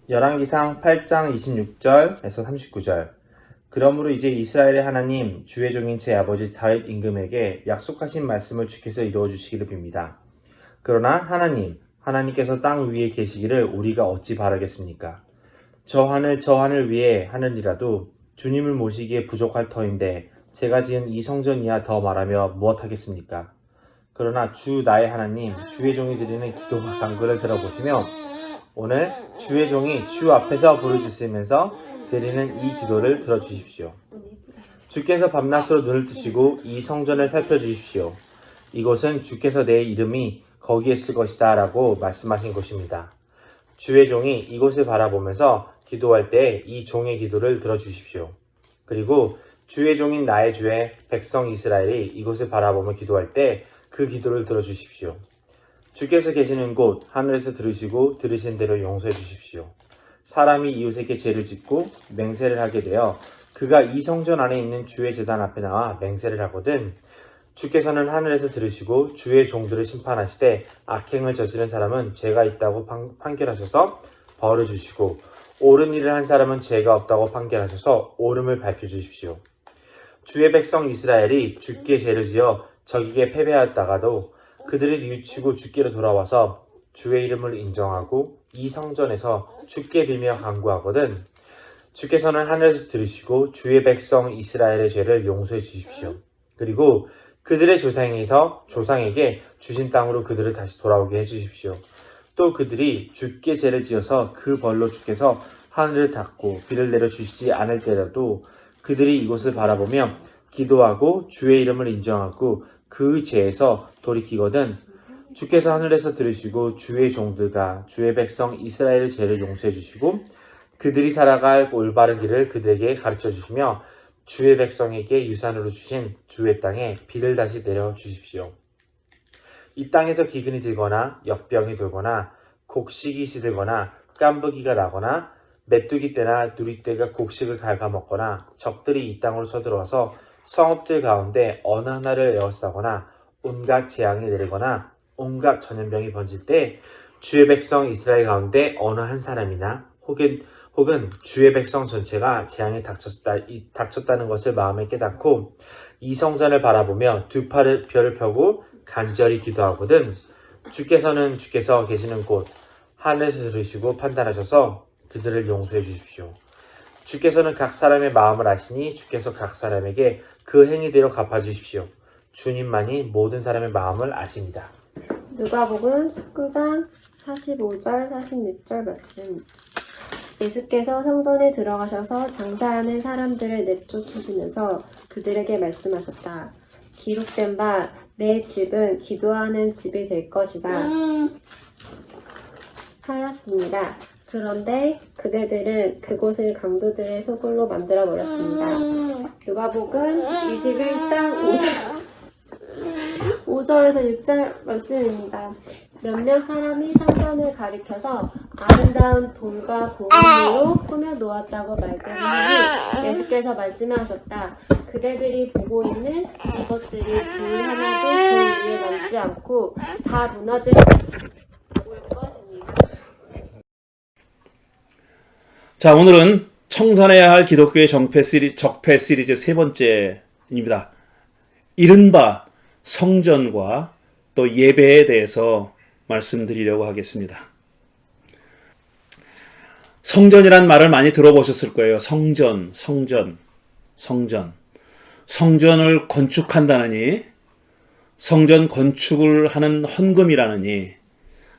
열왕기상 8장 26절에서 39절. 그러므로 이제 이스라엘의 하나님 주의 종인 제 아버지 다윗 임금에게 약속하신 말씀을 주께서 이루어 주시기를 빕니다. 그러나 하나님께서 땅 위에 계시기를 우리가 어찌 바라겠습니까? 저 하늘 위에 하늘이라도 주님을 모시기에 부족할 터인데 제가 지은 이 성전이야 더 말하며 무엇하겠습니까? 그러나 주 나의 하나님 주의 종이 드리는 기도와 간구를 들어보시며 오늘 주의 종이 주 앞에서 부르짖으면서 드리는 이 기도를 들어주십시오. 주께서 밤낮으로 눈을 뜨시고 이 성전을 살펴주십시오. 이곳은 주께서 내 이름이 거기에 있을 것이다 라고 말씀하신 곳입니다. 주의 종이 이곳을 바라보면서 기도할 때 이 종의 기도를 들어주십시오. 그리고 주의 종인 나의 주의 백성 이스라엘이 이곳을 바라보며 기도할 때 그 기도를 들어주십시오. 주께서 계시는 곳 하늘에서 들으시고 들으신 대로 용서해 주십시오. 사람이 이웃에게 죄를 짓고 맹세를 하게 되어 그가 이 성전 안에 있는 주의 제단 앞에 나와 맹세를 하거든 주께서는 하늘에서 들으시고 주의 종들을 심판하시되 악행을 저지른 사람은 죄가 있다고 판결하셔서 벌을 주시고 옳은 일을 한 사람은 죄가 없다고 판결하셔서 옳음을 밝혀주십시오. 주의 백성 이스라엘이 주께 죄를 지어 적에게 패배하였다가도 그들이 뉘우치고 주께로 돌아와서 주의 이름을 인정하고 이 성전에서 주께 빌며 간구하거든 주께서는 하늘에서 들으시고 주의 백성 이스라엘의 죄를 용서해 주십시오. 그리고 그들의 조상에게 주신 땅으로 그들을 다시 돌아오게 해주십시오. 또 그들이 주께 죄를 지어서 그 벌로 주께서 하늘을 닫고 비를 내려주시지 않을 때라도 그들이 이곳을 바라보며 기도하고 주의 이름을 인정하고 그 죄에서 돌이키거든 주께서 하늘에서 들으시고 주의 종들과 주의 백성 이스라엘의 죄를 용서해 주시고 그들이 살아갈 올바른 길을 그들에게 가르쳐 주시며 주의 백성에게 유산으로 주신 주의 땅에 비를 다시 내려 주십시오. 이 땅에서 기근이 들거나 역병이 돌거나 곡식이 시들거나 깐부기가 나거나 메뚜기 떼나 누리 떼가 곡식을 갉아먹거나 적들이 이 땅으로 쳐들어와서 성읍들 가운데 어느 하나를 에워싸거나 온갖 재앙이 내리거나 온갖 전염병이 번질 때 주의 백성 이스라엘 가운데 어느 한 사람이나 혹은 주의 백성 전체가 재앙에 닥쳤다는 것을 마음에 깨닫고 이 성전을 바라보며 두 팔을 별을 펴고 간절히 기도하거든 주께서 계시는 곳 하늘에서 들으시고 판단하셔서 그들을 용서해 주십시오. 주께서는 각 사람의 마음을 아시니 주께서 각 사람에게 그 행위대로 갚아주십시오. 주님만이 모든 사람의 마음을 아십니다. 누가복음 19장 45절 46절 말씀. 예수께서 성전에 들어가셔서 장사하는 사람들을 내쫓으시면서 그들에게 말씀하셨다. 기록된 바 내 집은 기도하는 집이 될 것이다 하였습니다. 그런데 그대들은 그곳을 강도들의 소굴로 만들어버렸습니다. 누가복음 21장 5절에서 6절 말씀입니다. 몇몇 사람이 성전을 가리켜서 아름다운 돌과 고운으로 꾸며 놓았다고 말들으니 예수께서 말씀하셨다. 그대들이 보고 있는 이것들이 불 하나도 돌 위에 남지 않고 다 무너질 것입니다. 자, 오늘은 청산해야 할 기독교의 적폐 시리즈 세 번째입니다. 이른바 성전과 또 예배에 대해서 말씀드리려고 하겠습니다. 성전이란 말을 많이 들어보셨을 거예요. 성전을 건축한다느니, 성전 건축을 하는 헌금이라느니,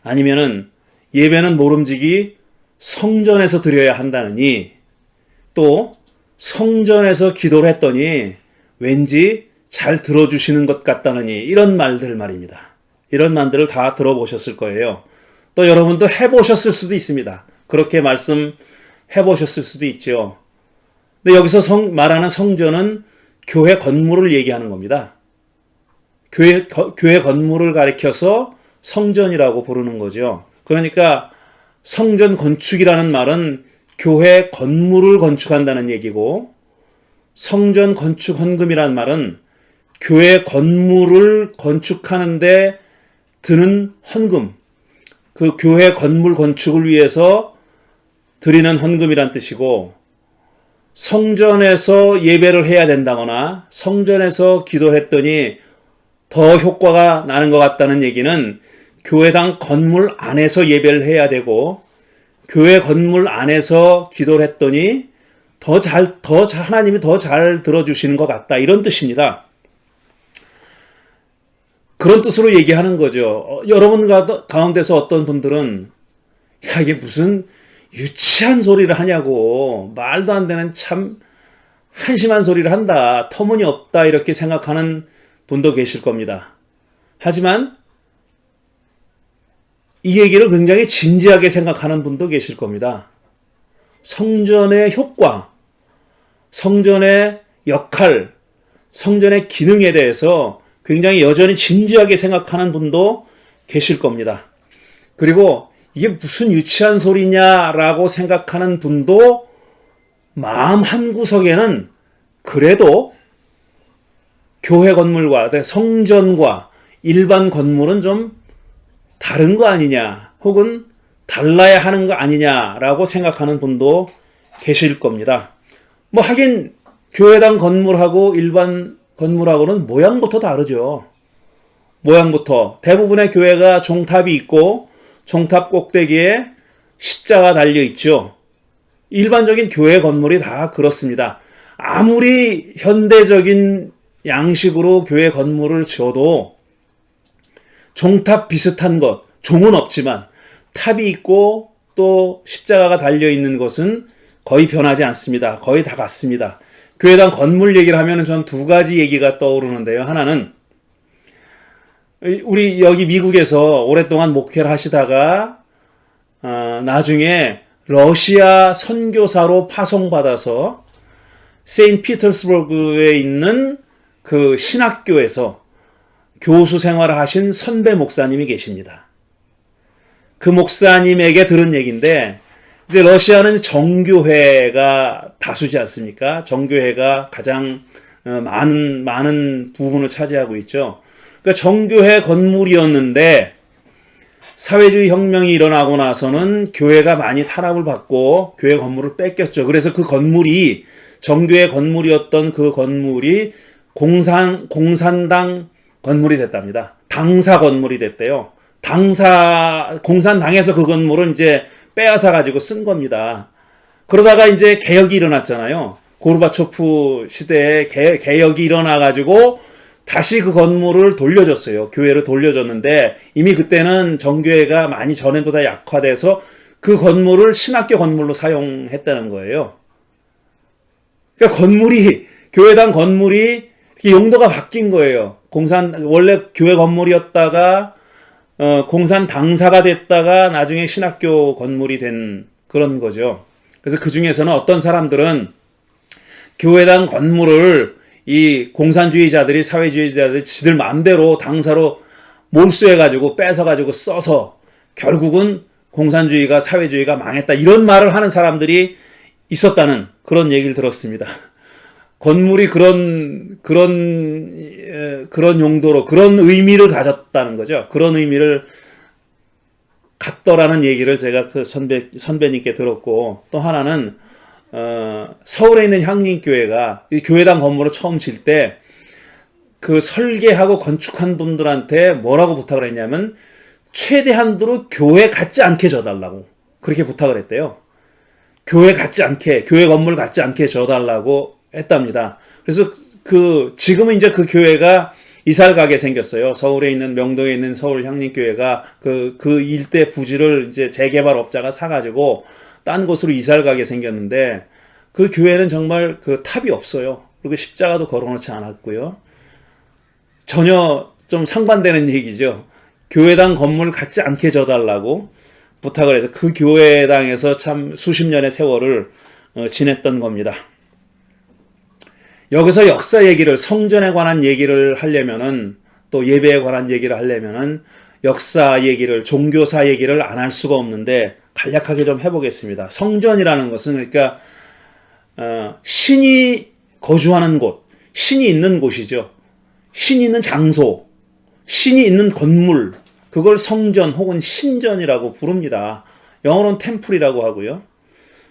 아니면은 예배는 모름지기 성전에서 드려야 한다느니, 또 성전에서 기도를 했더니 왠지 잘 들어주시는 것 같다느니, 이런 말들 말입니다. 이런 말들을 다 들어보셨을 거예요. 또 여러분도 해보셨을 수도 있습니다. 그렇게 말씀해보셨을 수도 있죠. 근데 여기서 말하는 성전은 교회 건물을 얘기하는 겁니다. 교회 건물을 가리켜서 성전이라고 부르는 거죠. 그러니까 성전 건축이라는 말은 교회 건물을 건축한다는 얘기고, 성전 건축 헌금이라는 말은 교회 건물을 건축하는데 드는 헌금, 그 교회 건물 건축을 위해서 드리는 헌금이란 뜻이고, 성전에서 예배를 해야 된다거나 성전에서 기도를 했더니 더 효과가 나는 것 같다는 얘기는 교회당 건물 안에서 예배를 해야 되고, 교회 건물 안에서 기도를 했더니 하나님이 더 잘 들어주시는 것 같다, 이런 뜻입니다. 그런 뜻으로 얘기하는 거죠. 여러분 가운데서 어떤 분들은 야, 이게 무슨 유치한 소리를 하냐고, 말도 안 되는 참 한심한 소리를 한다, 터무니없다, 이렇게 생각하는 분도 계실 겁니다. 하지만 이 얘기를 굉장히 진지하게 생각하는 분도 계실 겁니다. 성전의 효과, 성전의 역할, 성전의 기능에 대해서 굉장히 여전히 진지하게 생각하는 분도 계실 겁니다. 그리고 이게 무슨 유치한 소리냐라고 생각하는 분도 마음 한구석에는 그래도 교회 건물과 성전과 일반 건물은 좀 다른 거 아니냐, 혹은 달라야 하는 거 아니냐라고 생각하는 분도 계실 겁니다. 뭐 하긴 교회당 건물하고 일반 건물하고는 모양부터 다르죠. 모양부터. 대부분의 교회가 종탑이 있고 종탑 꼭대기에 십자가 달려 있죠. 일반적인 교회 건물이 다 그렇습니다. 아무리 현대적인 양식으로 교회 건물을 지어도 종탑 비슷한 것, 종은 없지만 탑이 있고 또 십자가가 달려 있는 것은 거의 변하지 않습니다. 거의 다 같습니다. 교회당 건물 얘기를 하면 전 두 가지 얘기가 떠오르는데요. 하나는 우리 여기 미국에서 오랫동안 목회를 하시다가 나중에 러시아 선교사로 파송받아서 세인트 피터스버그에 있는 그 신학교에서 교수 생활을 하신 선배 목사님이 계십니다. 그 목사님에게 들은 얘기인데, 이제 러시아는 정교회가 다수지 않습니까? 정교회가 가장 많은 부분을 차지하고 있죠. 그러니까 정교회 건물이었는데 사회주의 혁명이 일어나고 나서는 교회가 많이 탄압을 받고 교회 건물을 뺏겼죠. 그래서 그 건물이, 정교회 건물이었던 그 건물이 공산당 건물이 됐답니다. 당사 건물이 됐대요. 공산당에서 그 건물을 이제 빼앗아 가지고 쓴 겁니다. 그러다가 이제 개혁이 일어났잖아요. 고르바초프 시대에 개혁이 일어나 가지고 다시 그 건물을 돌려줬어요. 교회를 돌려줬는데 이미 그때는 정교회가 많이 전에보다 약화돼서 그 건물을 신학교 건물로 사용했다는 거예요. 그러니까 교회당 건물이 용도가 바뀐 거예요. 원래 교회 건물이었다가 공산 당사가 됐다가 나중에 신학교 건물이 된 그런 거죠. 그래서 그 중에서는 어떤 사람들은 교회당 건물을 이 공산주의자들이, 사회주의자들이 지들 마음대로 당사로 몰수해가지고 뺏어가지고 써서 결국은 공산주의가, 사회주의가 망했다, 이런 말을 하는 사람들이 있었다는 그런 얘기를 들었습니다. 건물이 그런 용도로, 그런 의미를 가졌다는 거죠. 그런 의미를 갖더라는 얘기를 제가 그 선배님께 들었고, 또 하나는 서울에 있는 향림교회가 이 교회당 건물을 처음 질 때 그 설계하고 건축한 분들한테 뭐라고 부탁을 했냐면 최대한도로 교회 같지 않게 져달라고 그렇게 부탁을 했대요. 교회 건물 같지 않게 져달라고 했답니다. 그래서 지금은 이제 그 교회가 이사를 가게 생겼어요. 서울에 있는, 명동에 있는 서울 향림교회가 그 일대 부지를 이제 재개발업자가 사가지고 딴 곳으로 이사를 가게 생겼는데, 그 교회는 정말 그 탑이 없어요. 그리고 십자가도 걸어놓지 않았고요. 전혀 좀 상반되는 얘기죠. 교회당 건물 같지 않게 져달라고 부탁을 해서 그 교회당에서 참 수십 년의 세월을 지냈던 겁니다. 여기서 역사 얘기를, 성전에 관한 얘기를 하려면은, 또 예배에 관한 얘기를 하려면은 역사 얘기를, 종교사 얘기를 안 할 수가 없는데 간략하게 좀 해보겠습니다. 성전이라는 것은 그러니까 신이 거주하는 곳, 신이 있는 곳이죠. 신이 있는 장소, 신이 있는 건물, 그걸 성전 혹은 신전이라고 부릅니다. 영어로는 템플이라고 하고요.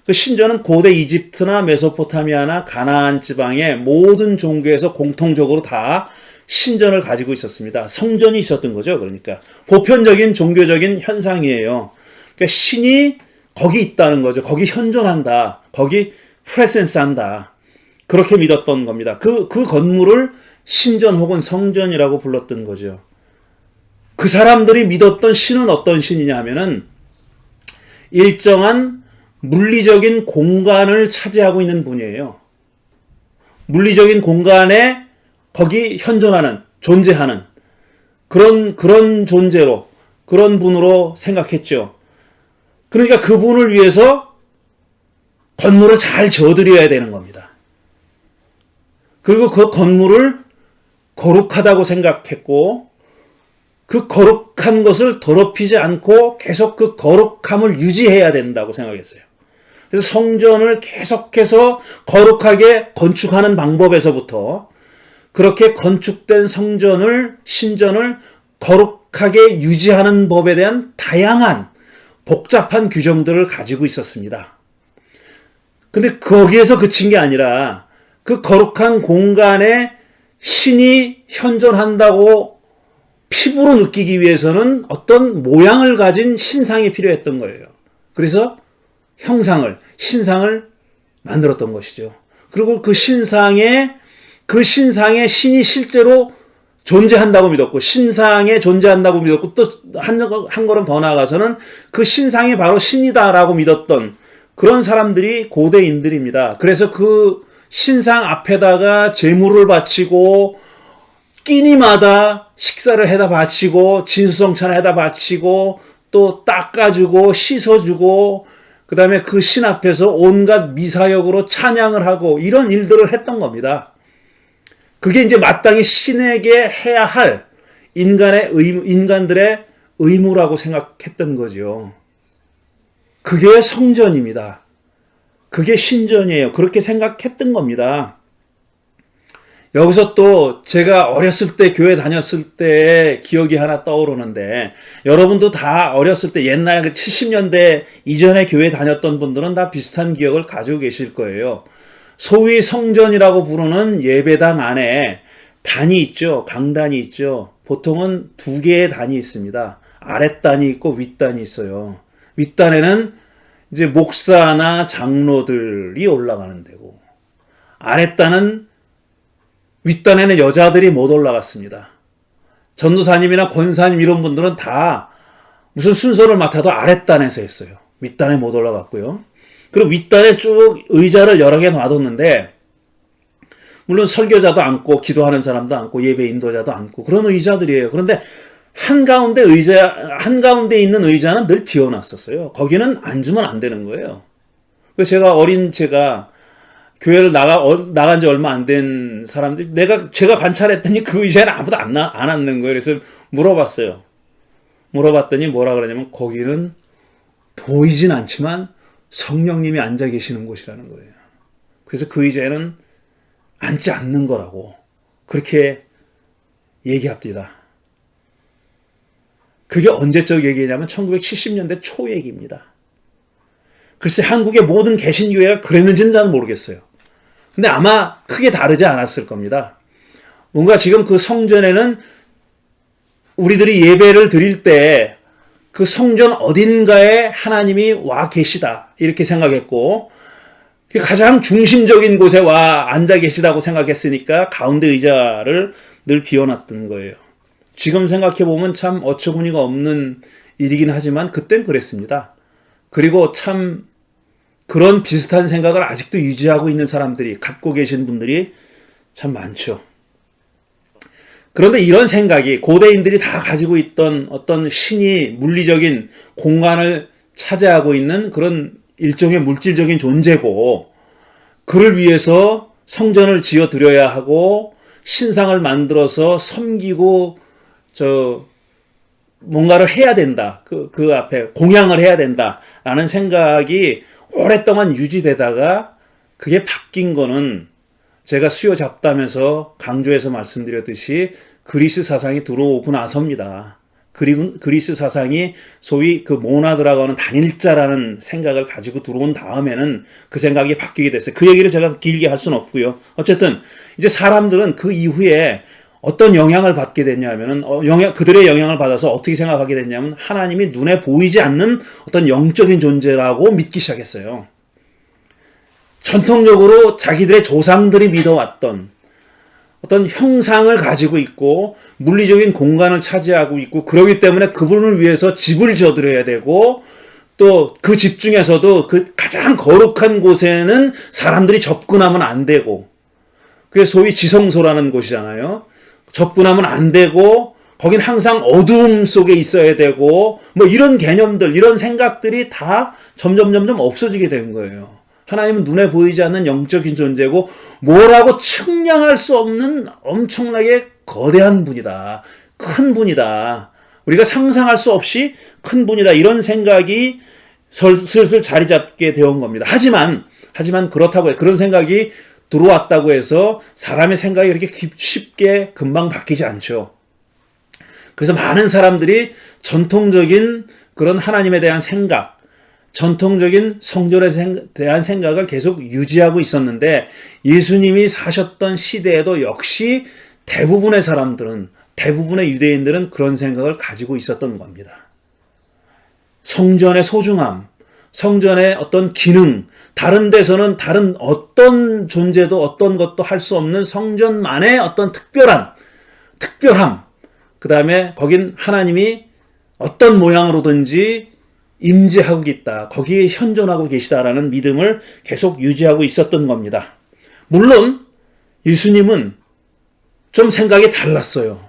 그 신전은 고대 이집트나 메소포타미아나 가나안 지방의 모든 종교에서 공통적으로 다 신전을 가지고 있었습니다. 성전이 있었던 거죠. 그러니까 보편적인 종교적인 현상이에요. 그러니까 신이 거기 있다는 거죠. 거기 현존한다. 거기 프레센스 한다. 그렇게 믿었던 겁니다. 그 건물을 신전 혹은 성전이라고 불렀던 거죠. 그 사람들이 믿었던 신은 어떤 신이냐 하면은 일정한 물리적인 공간을 차지하고 있는 분이에요. 물리적인 공간에 거기 현존하는, 존재하는 그런 존재로, 그런 분으로 생각했죠. 그러니까 그분을 위해서 건물을 잘 지어드려야 되는 겁니다. 그리고 그 건물을 거룩하다고 생각했고, 그 거룩한 것을 더럽히지 않고 계속 그 거룩함을 유지해야 된다고 생각했어요. 그래서 성전을 계속해서 거룩하게 건축하는 방법에서부터 그렇게 건축된 신전을 거룩하게 유지하는 법에 대한 다양한 복잡한 규정들을 가지고 있었습니다. 근데 거기에서 그친 게 아니라 그 거룩한 공간에 신이 현존한다고 피부로 느끼기 위해서는 어떤 모양을 가진 신상이 필요했던 거예요. 그래서 신상을 만들었던 것이죠. 그리고 그 신상에 신이 실제로 존재한다고 믿었고, 신상에 존재한다고 믿었고, 또 한 걸음 더 나아가서는 그 신상이 바로 신이다라고 믿었던 그런 사람들이 고대인들입니다. 그래서 그 신상 앞에다가 제물을 바치고, 끼니마다 식사를 해다 바치고, 진수성찬을 해다 바치고, 또 닦아주고, 씻어주고, 그 다음에 그 신 앞에서 온갖 미사역으로 찬양을 하고, 이런 일들을 했던 겁니다. 그게 이제 마땅히 신에게 해야 할 인간들의 의무라고 생각했던 거죠. 그게 성전입니다. 그게 신전이에요. 그렇게 생각했던 겁니다. 여기서 또 제가 어렸을 때 교회 다녔을 때의 기억이 하나 떠오르는데, 여러분도 다 어렸을 때 옛날 70년대 이전에 교회 다녔던 분들은 다 비슷한 기억을 가지고 계실 거예요. 소위 성전이라고 부르는 예배당 안에 단이 있죠. 강단이 있죠. 보통은 2개의 단이 있습니다. 아랫단이 있고 윗단이 있어요. 윗단에는 이제 목사나 장로들이 올라가는 데고, 윗단에는 여자들이 못 올라갔습니다. 전도사님이나 권사님 이런 분들은 다 무슨 순서를 맡아도 아랫단에서 했어요. 윗단에 못 올라갔고요. 그리고 윗단에 쭉 의자를 여러 개 놔뒀는데, 물론 설교자도 앉고 기도하는 사람도 앉고 예배 인도자도 앉고 그런 의자들이에요. 그런데 한가운데 있는 의자는 늘 비워놨었어요. 거기는 앉으면 안 되는 거예요. 그래서 제가 교회를 나간 지 얼마 안 된 사람들이, 제가 관찰했더니 그 의자에는 아무도 안 앉는 거예요. 그래서 물어봤더니 뭐라 그러냐면, 거기는 보이진 않지만 성령님이 앉아 계시는 곳이라는 거예요. 그래서 그 의자에는 앉지 않는 거라고 그렇게 얘기합니다. 그게 언제적 얘기냐면 1970년대 초 얘기입니다. 글쎄 한국의 모든 개신교회가 그랬는지는 잘 모르겠어요. 근데 아마 크게 다르지 않았을 겁니다. 뭔가 지금 그 성전에는 우리들이 예배를 드릴 때 그 성전 어딘가에 하나님이 와 계시다 이렇게 생각했고, 가장 중심적인 곳에 와 앉아 계시다고 생각했으니까 가운데 의자를 늘 비워놨던 거예요. 지금 생각해보면 참 어처구니가 없는 일이긴 하지만 그땐 그랬습니다. 그리고 참 그런 비슷한 생각을 아직도 유지하고 있는 사람들이, 갖고 계신 분들이 참 많죠. 그런데 이런 생각이 고대인들이 다 가지고 있던 어떤 신이 물리적인 공간을 차지하고 있는 그런 일종의 물질적인 존재고, 그를 위해서 성전을 지어 드려야 하고 신상을 만들어서 섬기고 뭔가를 해야 된다. 그 앞에 공양을 해야 된다라는 생각이 오랫동안 유지되다가 그게 바뀐 거는 제가 수요 잡담에서 강조해서 말씀드렸듯이 그리스 사상이 들어오고 나서입니다. 그리스 사상이 소위 그 모나드라고 하는 단일자라는 생각을 가지고 들어온 다음에는 그 생각이 바뀌게 됐어요. 그 얘기를 제가 길게 할 수는 없고요. 어쨌든 이제 사람들은 그 이후에 어떤 영향을 받게 됐냐면은 그들의 영향을 받아서 어떻게 생각하게 됐냐면 하나님이 눈에 보이지 않는 어떤 영적인 존재라고 믿기 시작했어요. 전통적으로 자기들의 조상들이 믿어왔던 어떤 형상을 가지고 있고 물리적인 공간을 차지하고 있고 그러기 때문에 그분을 위해서 집을 지어드려야 되고 또 그 집 중에서도 그 가장 거룩한 곳에는 사람들이 접근하면 안 되고 그게 소위 지성소라는 곳이잖아요. 접근하면 안 되고 거긴 항상 어두움 속에 있어야 되고 뭐 이런 개념들 이런 생각들이 다 점점 없어지게 된 거예요. 하나님은 눈에 보이지 않는 영적인 존재고 뭐라고 측량할 수 없는 엄청나게 거대한 분이다. 큰 분이다. 우리가 상상할 수 없이 큰 분이다. 이런 생각이 슬슬 자리 잡게 되온 겁니다. 하지만 그렇다고 해요. 그런 생각이 들어왔다고 해서 사람의 생각이 그렇게 쉽게 금방 바뀌지 않죠. 그래서 많은 사람들이 전통적인 그런 하나님에 대한 생각, 전통적인 성전에 대한 생각을 계속 유지하고 있었는데 예수님이 사셨던 시대에도 역시 대부분의 사람들은 대부분의 유대인들은 그런 생각을 가지고 있었던 겁니다. 성전의 소중함, 성전의 어떤 기능, 다른 데서는 다른 어떤 존재도 어떤 것도 할 수 없는 성전만의 어떤 특별함, 그 다음에 거긴 하나님이 어떤 모양으로든지 임재하고 있다. 거기에 현존하고 계시다라는 믿음을 계속 유지하고 있었던 겁니다. 물론 예수님은 좀 생각이 달랐어요.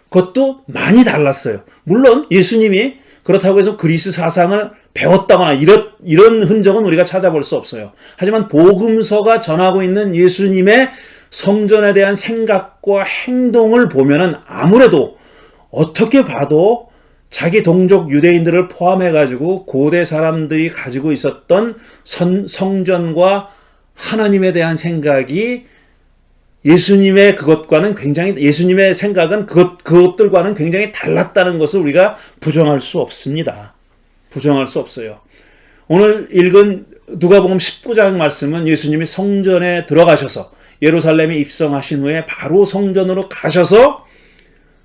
그것도 많이 달랐어요. 물론 예수님이 그렇다고 해서 그리스 사상을 배웠다거나 이런 흔적은 우리가 찾아볼 수 없어요. 하지만 복음서가 전하고 있는 예수님의 성전에 대한 생각과 행동을 보면은 아무래도 어떻게 봐도 자기 동족 유대인들을 포함해가지고 고대 사람들이 가지고 있었던 성전과 하나님에 대한 생각이 예수님의 생각은 그것들과는 굉장히 달랐다는 것을 우리가 부정할 수 없습니다. 부정할 수 없어요. 오늘 읽은 누가복음 19장 말씀은 예수님이 성전에 들어가셔서 예루살렘에 입성하신 후에 바로 성전으로 가셔서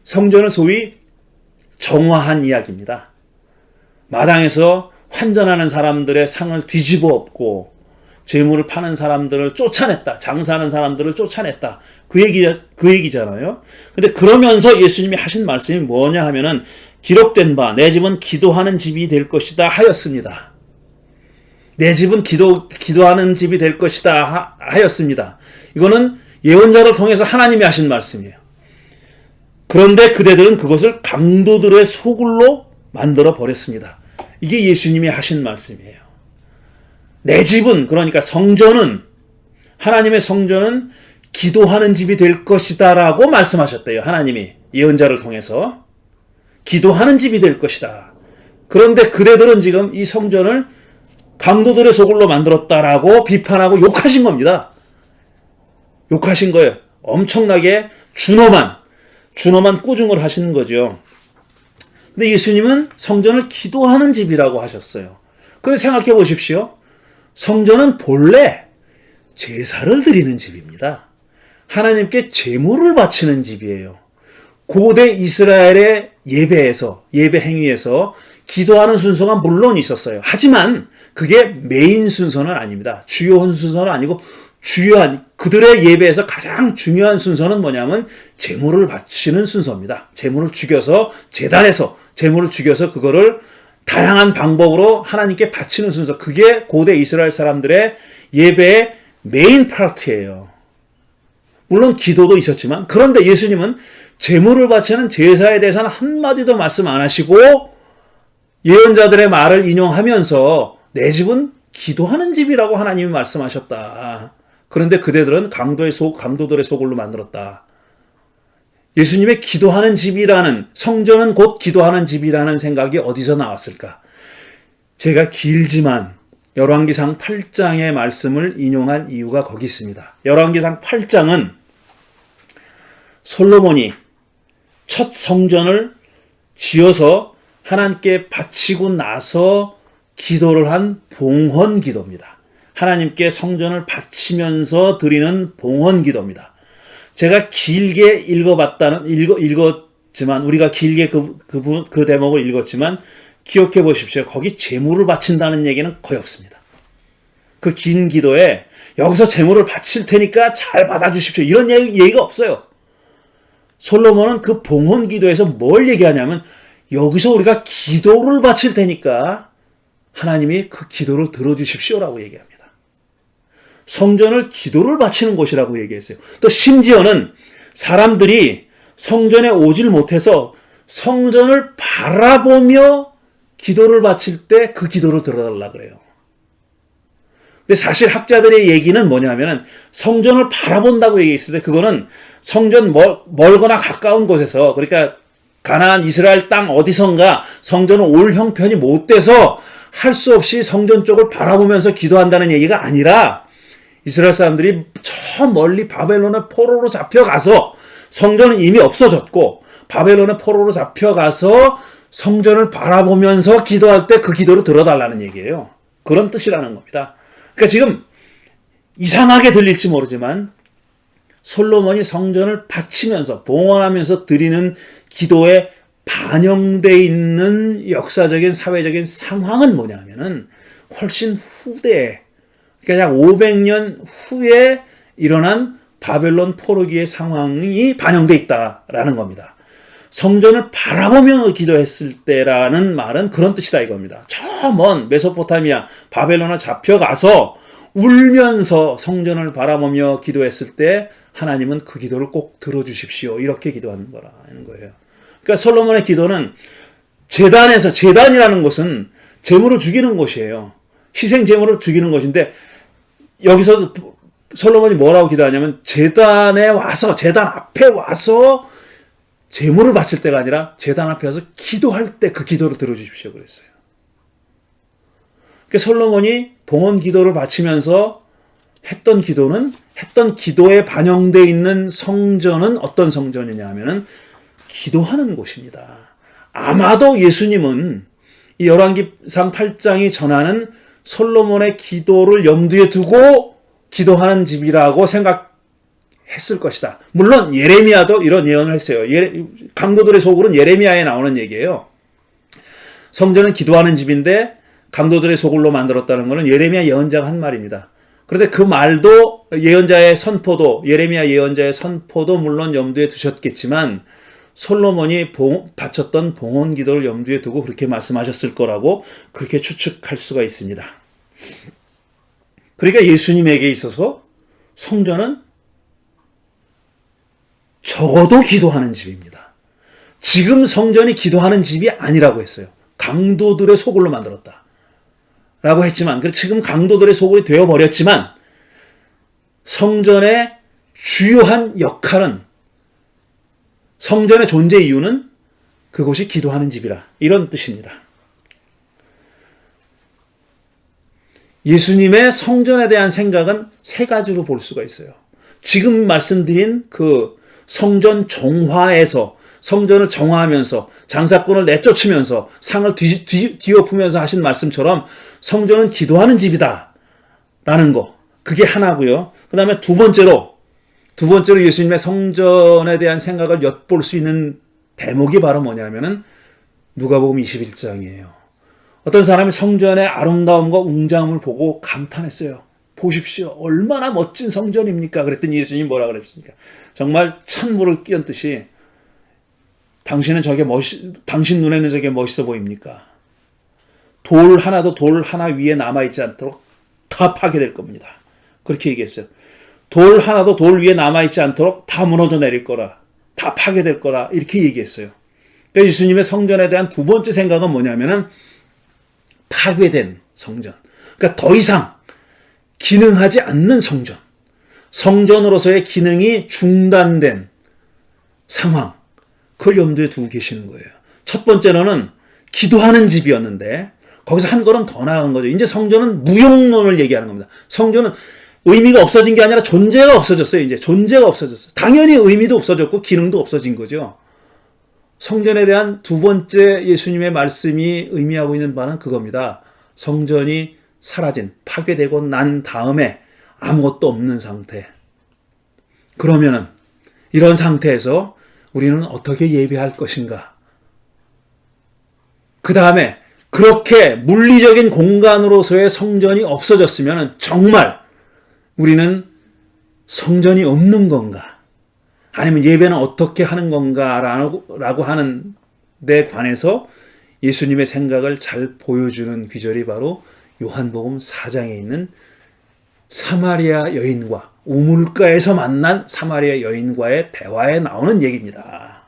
성전을 소위 정화한 이야기입니다. 마당에서 환전하는 사람들의 상을 뒤집어 엎고 재물을 파는 사람들을 쫓아냈다. 장사하는 사람들을 쫓아냈다. 그 얘기잖아요. 근데 그러면서 예수님이 하신 말씀이 뭐냐 하면은 기록된 바 내 집은 기도하는 집이 될 것이다 하였습니다. 내 집은 기도하는 집이 될 것이다 하였습니다. 이거는 예언자를 통해서 하나님이 하신 말씀이에요. 그런데 그대들은 그것을 강도들의 소굴로 만들어 버렸습니다. 이게 예수님이 하신 말씀이에요. 내 집은, 그러니까 성전은, 하나님의 성전은 기도하는 집이 될 것이다 라고 말씀하셨대요. 하나님이 예언자를 통해서 기도하는 집이 될 것이다. 그런데 그대들은 지금 이 성전을 강도들의 소굴로 만들었다라고 비판하고 욕하신 겁니다. 욕하신 거예요. 엄청나게 준엄한 꾸중을 하시는 거죠. 근데 예수님은 성전을 기도하는 집이라고 하셨어요. 그런데 생각해 보십시오. 성전은 본래 제사를 드리는 집입니다. 하나님께 제물을 바치는 집이에요. 고대 이스라엘의 예배 행위에서 기도하는 순서가 물론 있었어요. 하지만 그게 메인 순서는 아닙니다. 주요한 순서는 아니고 그들의 예배에서 가장 중요한 순서는 뭐냐면 제물을 바치는 순서입니다. 제물을 죽여서 제단에서 제물을 죽여서 그거를 다양한 방법으로 하나님께 바치는 순서. 그게 고대 이스라엘 사람들의 예배의 메인 파트예요. 물론 기도도 있었지만 그런데 예수님은 제물을 바치는 제사에 대해서는 한마디도 말씀 안 하시고 예언자들의 말을 인용하면서 내 집은 기도하는 집이라고 하나님이 말씀하셨다. 그런데 그대들은 강도들의 소굴로 만들었다. 예수님의 기도하는 집이라는, 성전은 곧 기도하는 집이라는 생각이 어디서 나왔을까? 제가 길지만 열왕기상 8장의 말씀을 인용한 이유가 거기 있습니다. 열왕기상 8장은 솔로몬이 첫 성전을 지어서 하나님께 바치고 나서 기도를 한 봉헌 기도입니다. 하나님께 성전을 바치면서 드리는 봉헌 기도입니다. 제가 길게 읽었지만 우리가 길게 그 대목을 읽었지만 기억해 보십시오. 거기 제물을 바친다는 얘기는 거의 없습니다. 그 긴 기도에 여기서 제물을 바칠 테니까 잘 받아주십시오. 이런 얘기가 없어요. 솔로몬은 그 봉헌 기도에서 뭘 얘기하냐면 여기서 우리가 기도를 바칠 테니까 하나님이 그 기도를 들어주십시오라고 얘기합니다. 성전을 기도를 바치는 곳이라고 얘기했어요. 또 심지어는 사람들이 성전에 오질 못해서 성전을 바라보며 기도를 바칠 때 그 기도를 들어달라 그래요. 근데 사실 학자들의 얘기는 뭐냐면은 성전을 바라본다고 얘기했을 때 그거는 성전 멀거나 가까운 곳에서, 그러니까 가나안 이스라엘 땅 어디선가 성전을 올 형편이 못 돼서 할 수 없이 성전 쪽을 바라보면서 기도한다는 얘기가 아니라 이스라엘 사람들이 저 멀리 바벨론의 포로로 잡혀가서 성전은 이미 없어졌고 바벨론의 포로로 잡혀가서 성전을 바라보면서 기도할 때 그 기도를 들어달라는 얘기예요. 그런 뜻이라는 겁니다. 그러니까 지금 이상하게 들릴지 모르지만 솔로몬이 성전을 바치면서 봉헌하면서 드리는 기도에 반영되어 있는 역사적인 사회적인 상황은 뭐냐면은 훨씬 후대에, 그러니까 약 500년 후에 일어난 바벨론 포로기의 상황이 반영되어 있다라는 겁니다. 성전을 바라보며 기도했을 때라는 말은 그런 뜻이다 이겁니다. 저 먼 메소포타미아 바벨론에 잡혀가서 울면서 성전을 바라보며 기도했을 때 하나님은 그 기도를 꼭 들어주십시오. 이렇게 기도하는 거라는 거예요. 그러니까 솔로몬의 기도는 제단이라는 것은 제물을 죽이는 곳이에요. 희생 제물을 죽이는 것인데 여기서 솔로몬이 뭐라고 기도하냐면 제단 앞에 와서 제물을 바칠 때가 아니라 제단 앞에 와서 기도할 때 그 기도를 들어주십시오 그랬어요. 그러니까 솔로몬이 봉헌 기도를 바치면서 했던 기도에 반영되어 있는 성전은 어떤 성전이냐 하면은 기도하는 곳입니다. 아마도 예수님은 이 열왕기상 8장이 전하는 솔로몬의 기도를 염두에 두고 기도하는 집이라고 생각했을 것이다. 물론 예레미야도 이런 예언을 했어요. 강도들의 소굴은 예레미야에 나오는 얘기예요. 성전은 기도하는 집인데 강도들의 소굴로 만들었다는 것은 예레미야 예언자가 한 말입니다. 그런데 그 말도 예레미야 예언자의 선포도 물론 염두에 두셨겠지만 솔로몬이 바쳤던 봉헌 기도를 염두에 두고 그렇게 말씀하셨을 거라고 그렇게 추측할 수가 있습니다. 그러니까 예수님에게 있어서 성전은 적어도 기도하는 집입니다. 지금 성전이 기도하는 집이 아니라고 했어요. 강도들의 소굴로 만들었다 라고 했지만, 지금 강도들의 소굴이 되어버렸지만 성전의 주요한 역할은, 성전의 존재 이유는 그곳이 기도하는 집이라, 이런 뜻입니다. 예수님의 성전에 대한 생각은 세 가지로 볼 수가 있어요. 지금 말씀드린 그 성전 정화에서, 성전을 정화하면서 장사꾼을 내쫓으면서 상을 뒤엎으면서 하신 말씀처럼 성전은 기도하는 집이다 라는 거, 그게 하나고요. 그 다음에 두 번째로 예수님의 성전에 대한 생각을 엿볼 수 있는 대목이 바로 뭐냐면은 누가복음 21장이에요. 어떤 사람이 성전의 아름다움과 웅장함을 보고 감탄했어요. 보십시오, 얼마나 멋진 성전입니까? 그랬더니 예수님이 뭐라 그랬습니까? 정말 찬물을 끼얹듯이 당신 눈에는 저게 멋있어 보입니까? 돌 하나 위에 남아있지 않도록 다 파괴될 겁니다. 그렇게 얘기했어요. 돌 하나도 돌 위에 남아있지 않도록 다 무너져 내릴 거라, 다 파괴될 거라, 이렇게 얘기했어요. 그러니까 예수님의 성전에 대한 두 번째 생각은 뭐냐면은 파괴된 성전. 그러니까 더 이상 기능하지 않는 성전. 성전으로서의 기능이 중단된 상황. 그걸 염두에 두고 계시는 거예요. 첫 번째로는 기도하는 집이었는데 거기서 한 걸음 더 나아간 거죠. 이제 성전은 무용론을 얘기하는 겁니다. 성전은 의미가 없어진 게 아니라 존재가 없어졌어요. 이제 존재가 없어졌어요. 당연히 의미도 없어졌고 기능도 없어진 거죠. 성전에 대한 두 번째 예수님의 말씀이 의미하고 있는 바는 그겁니다. 성전이 사라진, 파괴되고 난 다음에 아무것도 없는 상태. 그러면은 이런 상태에서 우리는 어떻게 예배할 것인가? 그 다음에 그렇게 물리적인 공간으로서의 성전이 없어졌으면 정말 우리는 성전이 없는 건가? 아니면 예배는 어떻게 하는 건가라고 하는 데 관해서 예수님의 생각을 잘 보여주는 귀절이 바로 요한복음 4장에 있는 사마리아 여인과 우물가에서 만난 사마리아 여인과의 대화에 나오는 얘기입니다.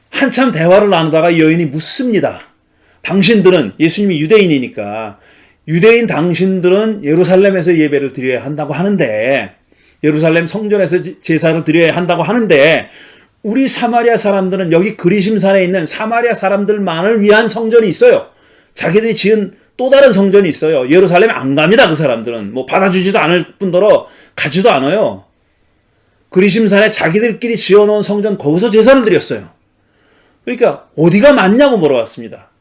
한참 대화를 나누다가 여인이 묻습니다. 당신들은, 예수님이 유대인이니까 유대인 당신들은 예루살렘에서 예배를 드려야 한다고 하는데, 예루살렘 성전에서 제사를 드려야 한다고 하는데, 우리 사마리아 사람들은 여기 그리심산에 있는 사마리아 사람들만을 위한 성전이 있어요. 자기들이 지은 또 다른 성전이 있어요. 예루살렘에 안 갑니다. 그 사람들은 뭐 받아주지도 않을 뿐더러 가지도 않아요. 그리심산에 자기들끼리 지어놓은 성전, 거기서 제사를 드렸어요. 그러니까 어디가 맞냐고 물어봤습니다.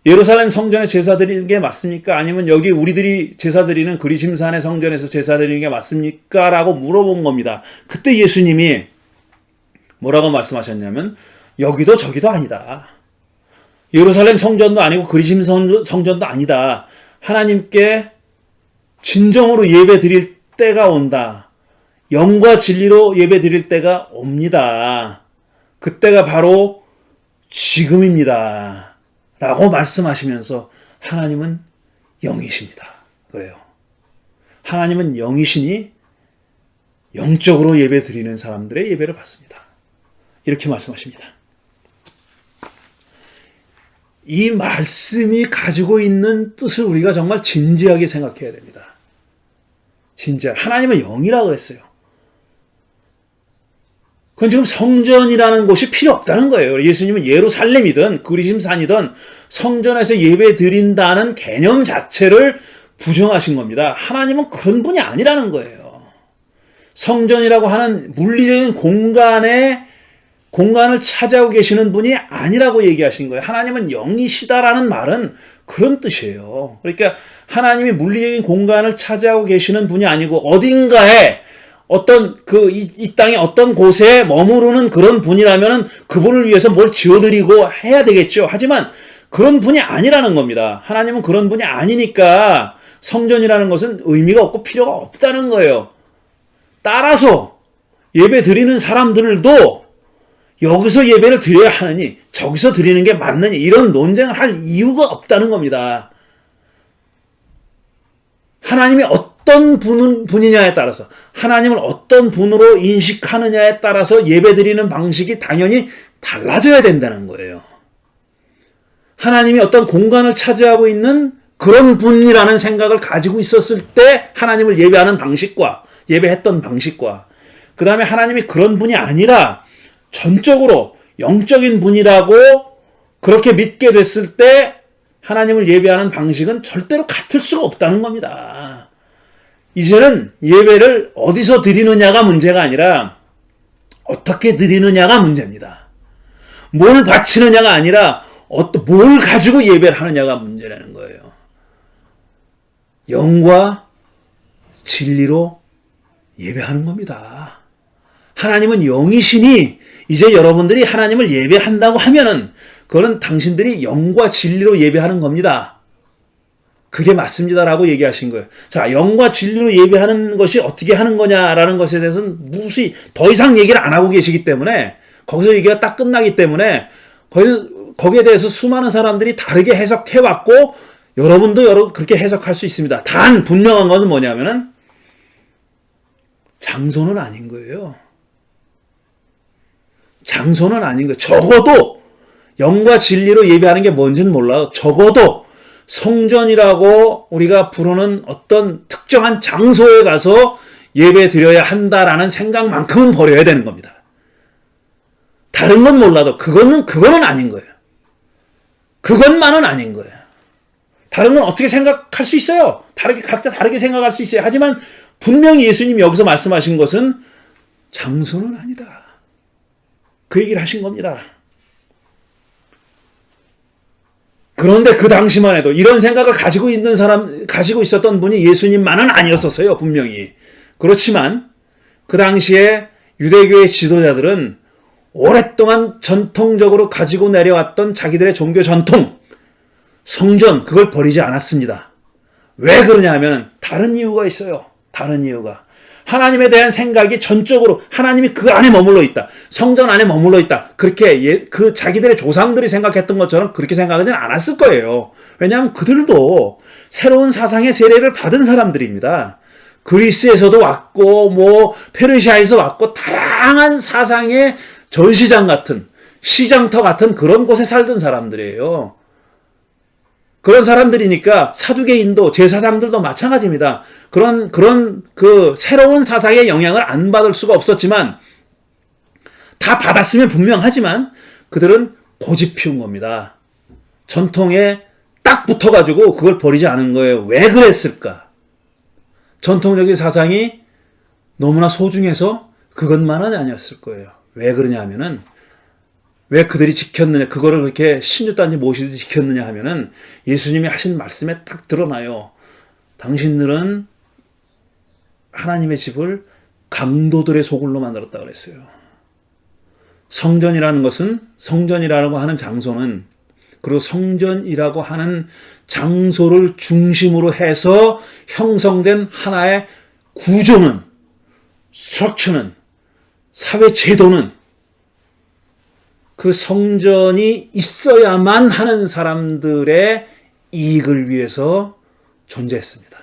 예루살렘 성전에 제사 드리는 게 맞습니까? 아니면 여기 우리들이 제사 드리는 그리심산의 성전에서 제사 드리는 게 맞습니까? 라고 물어본 겁니다. 그때 예수님이 뭐라고 말씀하셨냐면 여기도 저기도 아니다. 예루살렘 성전도 아니고 그리심 성전도 아니다. 하나님께 진정으로 예배 드릴 때가 온다. 영과 진리로 예배 드릴 때가 옵니다. 그때가 바로 지금입니다. 라고 말씀하시면서 하나님은 영이십니다. 그래요. 하나님은 영이시니 영적으로 예배 드리는 사람들의 예배를 받습니다. 이렇게 말씀하십니다. 이 말씀이 가지고 있는 뜻을 우리가 정말 진지하게 생각해야 됩니다. 진지하게. 하나님은 영이라고 그랬어요. 그건 지금 성전이라는 곳이 필요 없다는 거예요. 예수님은 예루살렘이든 그리심산이든 성전에서 예배 드린다는 개념 자체를 부정하신 겁니다. 하나님은 그런 분이 아니라는 거예요. 성전이라고 하는 물리적인 공간을 차지하고 계시는 분이 아니라고 얘기하신 거예요. 하나님은 영이시다라는 말은 그런 뜻이에요. 그러니까 하나님이 물리적인 공간을 차지하고 계시는 분이 아니고 어딘가에 어떤 이 땅의 어떤 곳에 머무르는 그런 분이라면은 그분을 위해서 뭘 지어드리고 해야 되겠죠. 하지만 그런 분이 아니라는 겁니다. 하나님은 그런 분이 아니니까 성전이라는 것은 의미가 없고 필요가 없다는 거예요. 따라서 예배 드리는 사람들도 여기서 예배를 드려야 하느니 저기서 드리는 게 맞느니 이런 논쟁을 할 이유가 없다는 겁니다. 하나님이 어떤 분이냐에 따라서, 하나님을 어떤 분으로 인식하느냐에 따라서 예배 드리는 방식이 당연히 달라져야 된다는 거예요. 하나님이 어떤 공간을 차지하고 있는 그런 분이라는 생각을 가지고 있었을 때 하나님을 예배하는 방식과 예배했던 방식과, 그 다음에 하나님이 그런 분이 아니라 전적으로 영적인 분이라고 그렇게 믿게 됐을 때 하나님을 예배하는 방식은 절대로 같을 수가 없다는 겁니다. 이제는 예배를 어디서 드리느냐가 문제가 아니라 어떻게 드리느냐가 문제입니다. 뭘 바치느냐가 아니라 뭘 가지고 예배를 하느냐가 문제라는 거예요. 영과 진리로 예배하는 겁니다. 하나님은 영이시니 이제 여러분들이 하나님을 예배한다고 하면은 그거는 당신들이 영과 진리로 예배하는 겁니다. 그게 맞습니다라고 얘기하신 거예요. 자, 영과 진리로 예배하는 것이 어떻게 하는 거냐라는 것에 대해서는 무수히 더 이상 얘기를 안 하고 계시기 때문에 거기서 얘기가 딱 끝나기 때문에 거기에 대해서 수많은 사람들이 다르게 해석해왔고 여러분도 그렇게 해석할 수 있습니다. 단 분명한 것은 뭐냐면은 장소는 아닌 거예요. 장소는 아닌 거예요. 적어도 영과 진리로 예배하는 게 뭔지는 몰라도 적어도 성전이라고 우리가 부르는 어떤 특정한 장소에 가서 예배 드려야 한다라는 생각만큼은 버려야 되는 겁니다. 다른 건 몰라도 그거는 아닌 거예요. 그것만은 아닌 거예요. 다른 건 어떻게 생각할 수 있어요? 각자 다르게 생각할 수 있어요. 하지만 분명히 예수님이 여기서 말씀하신 것은 장소는 아니다. 그 얘기를 하신 겁니다. 그런데 그 당시만 해도 이런 생각을 가지고 있었던 분이 예수님만은 아니었었어요, 분명히. 그렇지만 그 당시에 유대교의 지도자들은 오랫동안 전통적으로 가지고 내려왔던 자기들의 종교 전통, 성전, 그걸 버리지 않았습니다. 왜 그러냐 하면 다른 이유가 있어요. 다른 이유가. 하나님에 대한 생각이 전적으로 하나님이 그 안에 머물러 있다. 성전 안에 머물러 있다. 그렇게 그 자기들의 조상들이 생각했던 것처럼 그렇게 생각하지는 않았을 거예요. 왜냐하면 그들도 새로운 사상의 세례를 받은 사람들입니다. 그리스에서도 왔고 페르시아에서 왔고 다양한 사상의 전시장 같은 시장터 같은 그런 곳에 살던 사람들이에요. 그런 사람들이니까 사두개인도 제사장들도 마찬가지입니다. 그런 그 새로운 사상의 영향을 안 받을 수가 없었지만 다 받았으면 분명하지만 그들은 고집 피운 겁니다. 전통에 딱 붙어가지고 그걸 버리지 않은 거예요. 왜 그랬을까? 전통적인 사상이 너무나 소중해서 그것만은 아니었을 거예요. 왜 그러냐 하면은 왜 그들이 지켰느냐, 그거를 그렇게 신주단지 모시듯이 지켰느냐 하면은 예수님이 하신 말씀에 딱 드러나요. 당신들은 하나님의 집을 강도들의 소굴로 만들었다 그랬어요. 성전이라는 것은, 성전이라고 하는 장소는, 그리고 성전이라고 하는 장소를 중심으로 해서 형성된 하나의 구조는, 스트럭처는, 사회 제도는 그 성전이 있어야만 하는 사람들의 이익을 위해서 존재했습니다.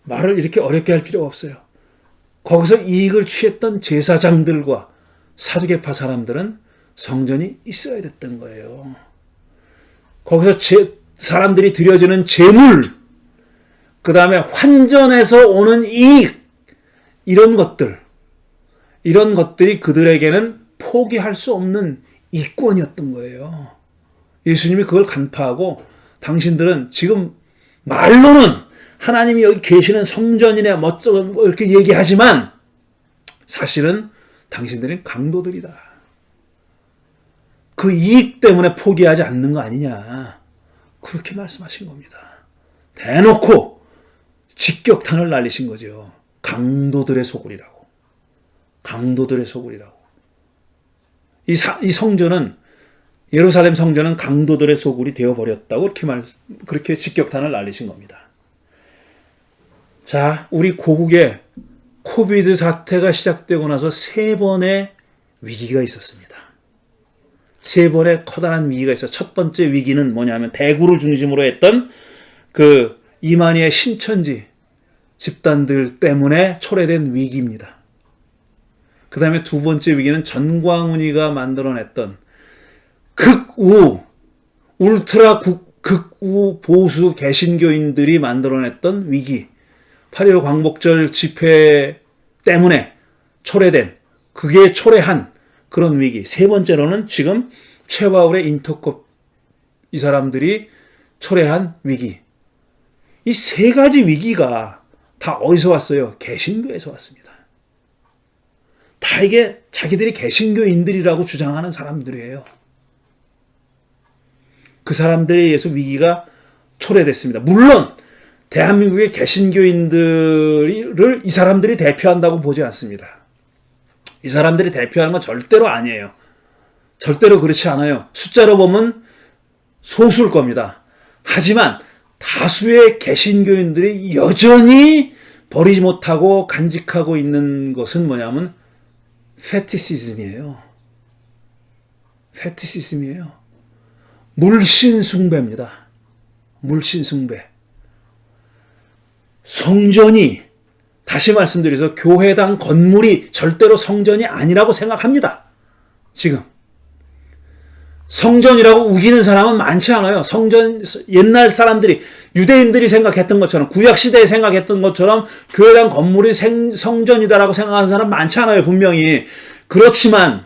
말을 이렇게 어렵게 할 필요가 없어요. 거기서 이익을 취했던 제사장들과 사두개파 사람들은 성전이 있어야 됐던 거예요. 거기서 사람들이 드려지는 제물, 그 다음에 환전에서 오는 이익, 이런 것들이 그들에게는 포기할 수 없는 이권이었던 거예요. 예수님이 그걸 간파하고 당신들은 지금 말로는 하나님이 여기 계시는 성전이네 멋쩍어 이렇게 얘기하지만 사실은 당신들은 강도들이다. 그 이익 때문에 포기하지 않는 거 아니냐. 그렇게 말씀하신 겁니다. 대놓고 직격탄을 날리신 거죠. 강도들의 소굴이라고. 강도들의 소굴이라고. 이 성전은, 예루살렘 성전은 강도들의 소굴이 되어버렸다고 그렇게 직격탄을 날리신 겁니다. 자, 우리 고국에 코비드 사태가 시작되고 나서 3번의 위기가 있었습니다. 3번의 커다란 위기가 있어요. 첫 번째 위기는 뭐냐면 대구를 중심으로 했던 그 이만희의 신천지 집단들 때문에 초래된 위기입니다. 그 다음에 두 번째 위기는 전광훈이가 만들어냈던 울트라 극우 보수 개신교인들이 만들어냈던 위기, 8.15 광복절 집회 때문에 그게 초래한 그런 위기. 세 번째로는 지금 최바울의 인터컵 이 사람들이 초래한 위기. 이 3가지 위기가 다 어디서 왔어요? 개신교에서 왔습니다. 다 이게 자기들이 개신교인들이라고 주장하는 사람들이에요. 그 사람들에 의해서 위기가 초래됐습니다. 물론 대한민국의 개신교인들을 이 사람들이 대표한다고 보지 않습니다. 이 사람들이 대표하는 건 절대로 아니에요. 절대로 그렇지 않아요. 숫자로 보면 소수일 겁니다. 하지만 다수의 개신교인들이 여전히 버리지 못하고 간직하고 있는 것은 뭐냐면 페티시즘이에요. 페티시즘이에요. 물신숭배입니다. 물신숭배. 성전이, 다시 말씀드려서 교회당 건물이 절대로 성전이 아니라고 생각합니다. 지금. 성전이라고 우기는 사람은 많지 않아요. 옛날 사람들이, 유대인들이 생각했던 것처럼, 구약시대에 생각했던 것처럼 교회당 건물이 성전이다라고 생각하는 사람 많지 않아요, 분명히. 그렇지만,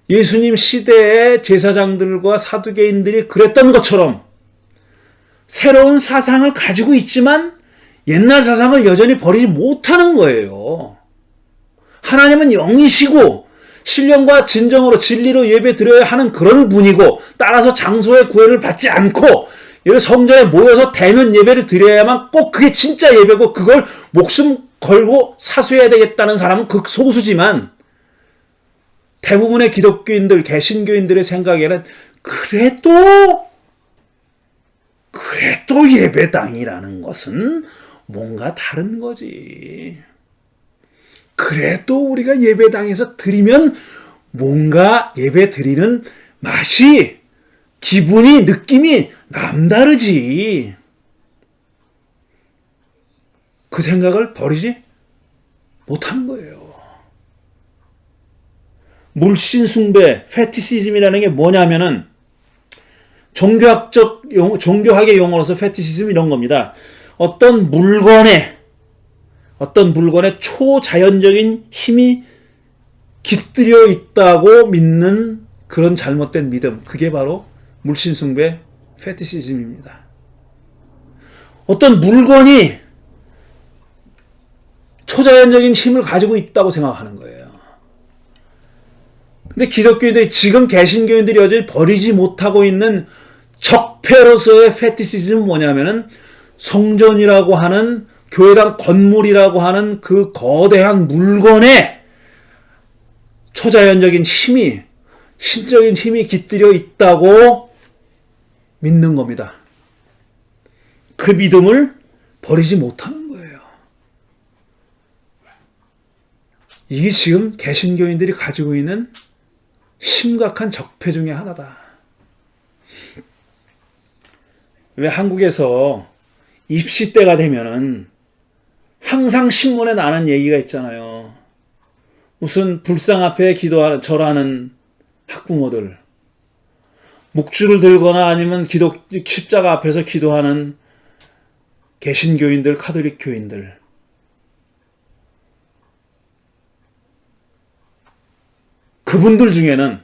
예수님 시대의 제사장들과 사두개인들이 그랬던 것처럼, 새로운 사상을 가지고 있지만, 옛날 사상을 여전히 버리지 못하는 거예요. 하나님은 영이시고 신령과 진정으로 진리로 예배 드려야 하는 그런 분이고, 따라서 장소의 구애를 받지 않고 이런 성전에 모여서 대면 예배를 드려야만 꼭 그게 진짜 예배고, 그걸 목숨 걸고 사수해야 되겠다는 사람은 극소수지만, 대부분의 기독교인들, 개신교인들의 생각에는 그래도 예배당이라는 것은 뭔가 다른 거지. 그래도 우리가 예배당에서 드리면 뭔가 예배 드리는 맛이, 기분이, 느낌이 남다르지. 그 생각을 버리지 못하는 거예요. 물신 숭배, 페티시즘이라는 게 뭐냐면은 종교학의 용어로서 페티시즘 이런 겁니다. 어떤 물건에 초자연적인 힘이 깃들여 있다고 믿는 그런 잘못된 믿음. 그게 바로 물신 숭배, 페티시즘입니다. 어떤 물건이 초자연적인 힘을 가지고 있다고 생각하는 거예요. 근데 기독교인들이, 지금 개신교인들이 여전히 버리지 못하고 있는 적폐로서의 페티시즘은 뭐냐면은, 성전이라고 하는, 교회당 건물이라고 하는 그 거대한 물건에 초자연적인 힘이, 신적인 힘이 깃들여 있다고 믿는 겁니다. 그 믿음을 버리지 못하는 거예요. 이게 지금 개신교인들이 가지고 있는 심각한 적폐 중에 하나다. 왜 한국에서 입시 때가 되면은 항상 신문에 나는 얘기가 있잖아요. 무슨 불상 앞에 절하는 학부모들, 묵주를 들거나 아니면 십자가 앞에서 기도하는 개신교인들, 카톨릭 교인들. 그분들 중에는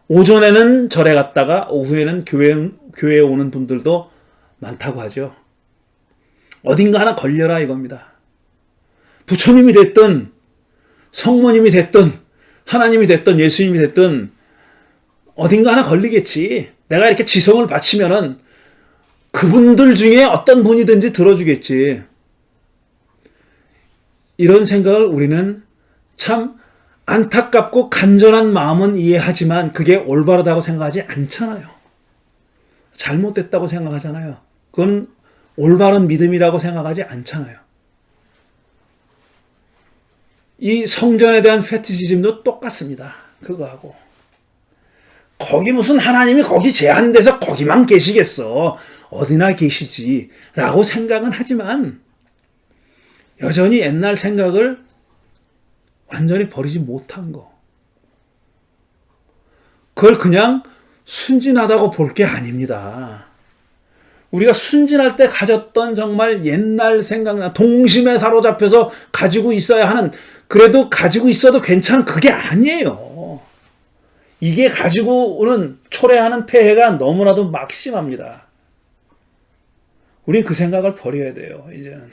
오전에는 절에 갔다가 오후에는 교회에 오는 분들도 많다고 하죠. 어딘가 하나 걸려라 이겁니다. 부처님이 됐든 성모님이 됐든 하나님이 됐든 예수님이 됐든 어딘가 하나 걸리겠지. 내가 이렇게 지성을 바치면은 그분들 중에 어떤 분이든지 들어주겠지. 이런 생각을 우리는 참 안타깝고 간절한 마음은 이해하지만 그게 올바르다고 생각하지 않잖아요. 잘못됐다고 생각하잖아요. 그건 올바른 믿음이라고 생각하지 않잖아요. 이 성전에 대한 페티시즘도 똑같습니다. 그거하고. 거기 무슨 하나님이 거기 제한돼서 거기만 계시겠어. 어디나 계시지. 라고 생각은 하지만 여전히 옛날 생각을 완전히 버리지 못한 거. 그걸 그냥 순진하다고 볼 게 아닙니다. 우리가 순진할 때 가졌던 정말 옛날 생각나, 동심에 사로잡혀서 가지고 있어야 하는, 그래도 가지고 있어도 괜찮은 그게 아니에요. 이게 가지고 오는 초래하는 폐해가 너무나도 막심합니다. 우리는 그 생각을 버려야 돼요. 이제는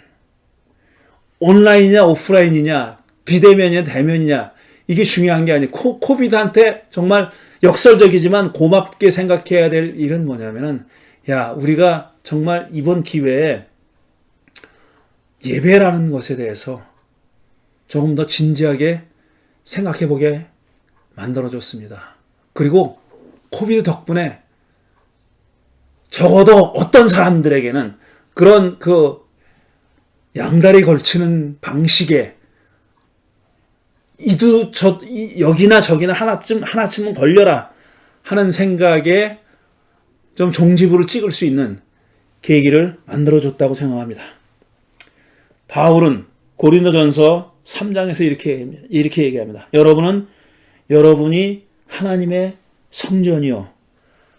온라인이냐 오프라인이냐, 비대면이냐 대면이냐, 이게 중요한 게 아니고 코비드한테 정말 역설적이지만 고맙게 생각해야 될 일은 뭐냐면은, 야, 우리가 정말 이번 기회에 예배라는 것에 대해서 조금 더 진지하게 생각해 보게 만들어줬습니다. 그리고 코비드 덕분에 적어도 어떤 사람들에게는 그런 그 양다리 걸치는 방식에 여기나 저기나 하나쯤은 걸려라 하는 생각에 좀 종지부를 찍을 수 있는 계기를 만들어줬다고 생각합니다. 바울은 고린도전서 3장에서 이렇게 얘기합니다. 여러분이 하나님의 성전이요,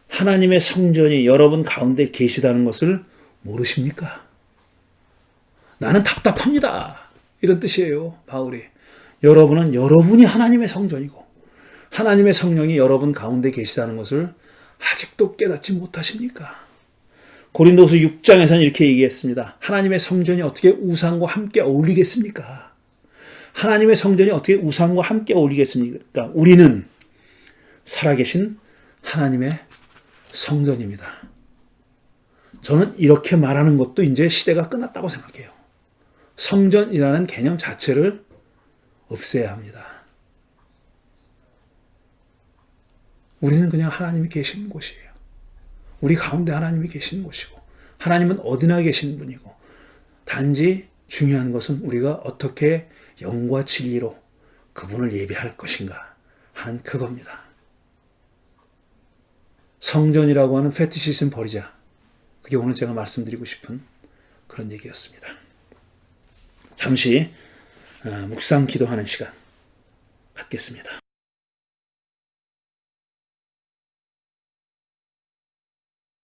하나님의 성전이 여러분 가운데 계시다는 것을 모르십니까? 나는 답답합니다. 이런 뜻이에요. 바울이. 여러분이 하나님의 성전이고 하나님의 성령이 여러분 가운데 계시다는 것을 아직도 깨닫지 못하십니까? 고린도서 6장에서는 이렇게 얘기했습니다. 하나님의 성전이 어떻게 우상과 함께 어울리겠습니까? 하나님의 성전이 어떻게 우상과 함께 어울리겠습니까? 우리는 살아계신 하나님의 성전입니다. 저는 이렇게 말하는 것도 이제 시대가 끝났다고 생각해요. 성전이라는 개념 자체를 없애야 합니다. 우리는 그냥 하나님이 계시는 곳이에요. 우리 가운데 하나님이 계시는 곳이고 하나님은 어디나 계시는 분이고 단지 중요한 것은 우리가 어떻게 영과 진리로 그분을 예배할 것인가 하는 그겁니다. 성전이라고 하는 페티시즘 버리자. 그게 오늘 제가 말씀드리고 싶은 그런 얘기였습니다. 잠시 묵상 기도하는 시간 갖겠습니다.